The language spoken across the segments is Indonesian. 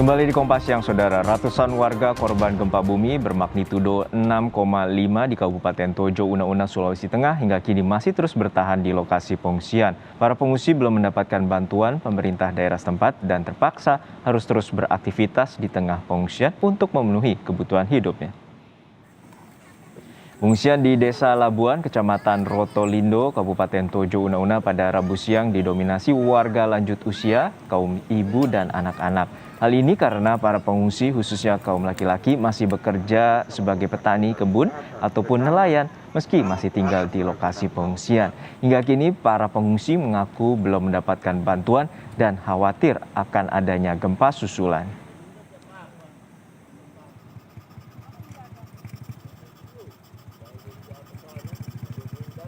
Kembali di Kompas Siang, Saudara. Ratusan warga korban gempa bumi bermagnitudo 6,5 di Kabupaten Tojo Una-Una, Sulawesi Tengah hingga kini masih terus bertahan di lokasi pengungsian. Para pengungsi belum mendapatkan bantuan pemerintah daerah setempat dan terpaksa harus terus beraktivitas di tengah pengungsian untuk memenuhi kebutuhan hidupnya. Pengungsian di Desa Labuan, Kecamatan Rotolindo, Kabupaten Tojo Una-Una pada Rabu siang didominasi warga lanjut usia, kaum ibu dan anak-anak. Hal ini karena para pengungsi khususnya kaum laki-laki masih bekerja sebagai petani kebun ataupun nelayan meski masih tinggal di lokasi pengungsian. Hingga kini para pengungsi mengaku belum mendapatkan bantuan dan khawatir akan adanya gempa susulan.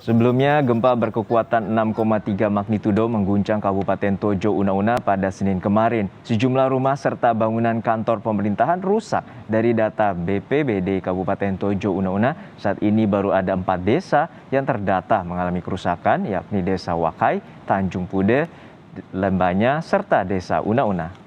Sebelumnya, gempa berkekuatan 6,3 magnitudo mengguncang Kabupaten Tojo Una-Una pada Senin kemarin. Sejumlah rumah serta bangunan kantor pemerintahan rusak. Dari data BPBD Kabupaten Tojo Una-Una, saat ini baru ada 4 desa yang terdata mengalami kerusakan, yakni Desa Wakai, Tanjung Pude, Lembanya, serta Desa Una-Una.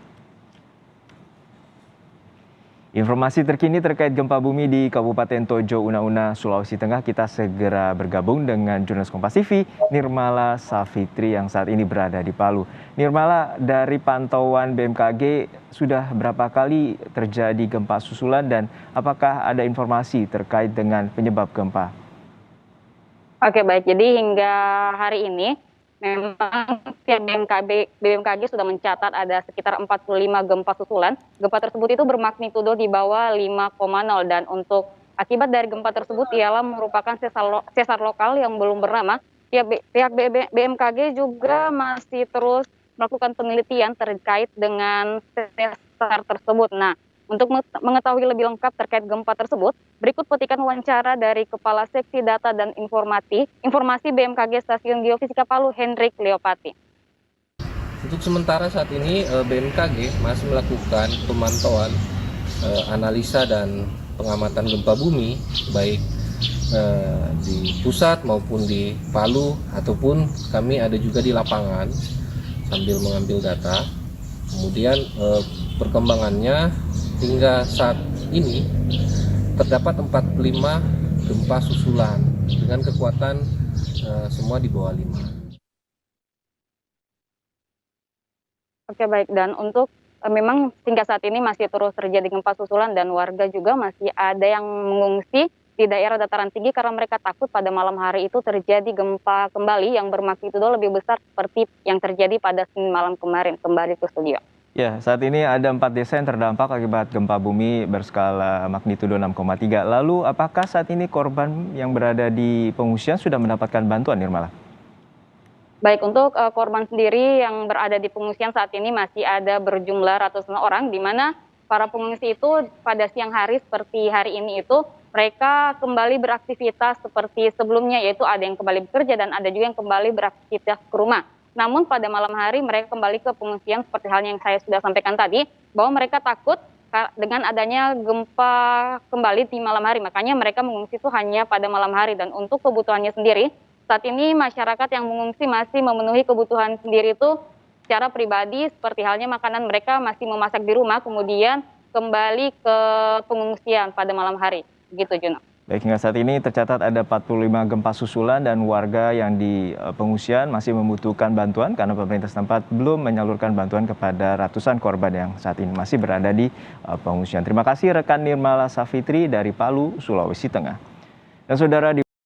Informasi terkini terkait gempa bumi di Kabupaten Tojo Una-Una, Sulawesi Tengah, kita segera bergabung dengan jurnalis Kompas TV, Nirmala Safitri yang saat ini berada di Palu. Nirmala, dari pantauan BMKG sudah berapa kali terjadi gempa susulan dan apakah ada informasi terkait dengan penyebab gempa? Oke, baik. Jadi hingga hari ini memang pihak BMKG sudah mencatat ada sekitar 45 gempa susulan. Gempa tersebut itu bermagnitudo di bawah 5,0 dan untuk akibat dari gempa tersebut ialah merupakan sesar lokal yang belum bernama. Pihak BMKG juga masih terus melakukan penelitian terkait dengan sesar tersebut. Nah, untuk mengetahui lebih lengkap terkait gempa tersebut, berikut petikan wawancara dari Kepala Seksi Data dan Informasi BMKG Stasiun Geofisika Palu, Hendrik Leopati. Untuk sementara saat ini BMKG masih melakukan pemantauan, analisa dan pengamatan gempa bumi, baik di pusat maupun di Palu, ataupun kami ada juga di lapangan sambil mengambil data. Kemudian perkembangannya hingga saat ini terdapat 45 gempa susulan dengan kekuatan semua di bawah 5. Oke, baik. Dan untuk memang hingga saat ini masih terus terjadi gempa susulan dan warga juga masih ada yang mengungsi di daerah dataran tinggi karena mereka takut pada malam hari itu terjadi gempa kembali yang bermagnitudo lebih besar seperti yang terjadi pada Senin malam kemarin. Kembali ke studio. Ya, saat ini ada 4 desa yang terdampak akibat gempa bumi berskala magnitudo 6,3. Lalu apakah saat ini korban yang berada di pengungsian sudah mendapatkan bantuan, Nirmala? Baik, untuk korban sendiri yang berada di pengungsian saat ini masih ada berjumlah ratusan orang, di mana para pengungsi itu pada siang hari seperti hari ini itu mereka kembali beraktivitas seperti sebelumnya, yaitu ada yang kembali bekerja dan ada juga yang kembali beraktivitas ke rumah. Namun pada malam hari mereka kembali ke pengungsian seperti halnya yang saya sudah sampaikan tadi, bahwa mereka takut dengan adanya gempa kembali di malam hari. Makanya mereka mengungsi itu hanya pada malam hari. Dan untuk kebutuhannya sendiri, saat ini masyarakat yang mengungsi masih memenuhi kebutuhan sendiri itu secara pribadi, seperti halnya makanan mereka masih memasak di rumah, kemudian kembali ke pengungsian pada malam hari. Begitu, Juno. Baik, hingga saat ini tercatat ada 45 gempa susulan dan warga yang di pengungsian masih membutuhkan bantuan karena pemerintah setempat belum menyalurkan bantuan kepada ratusan korban yang saat ini masih berada di pengungsian. Terima kasih rekan Nirmala Safitri dari Palu, Sulawesi Tengah. Dan saudara, di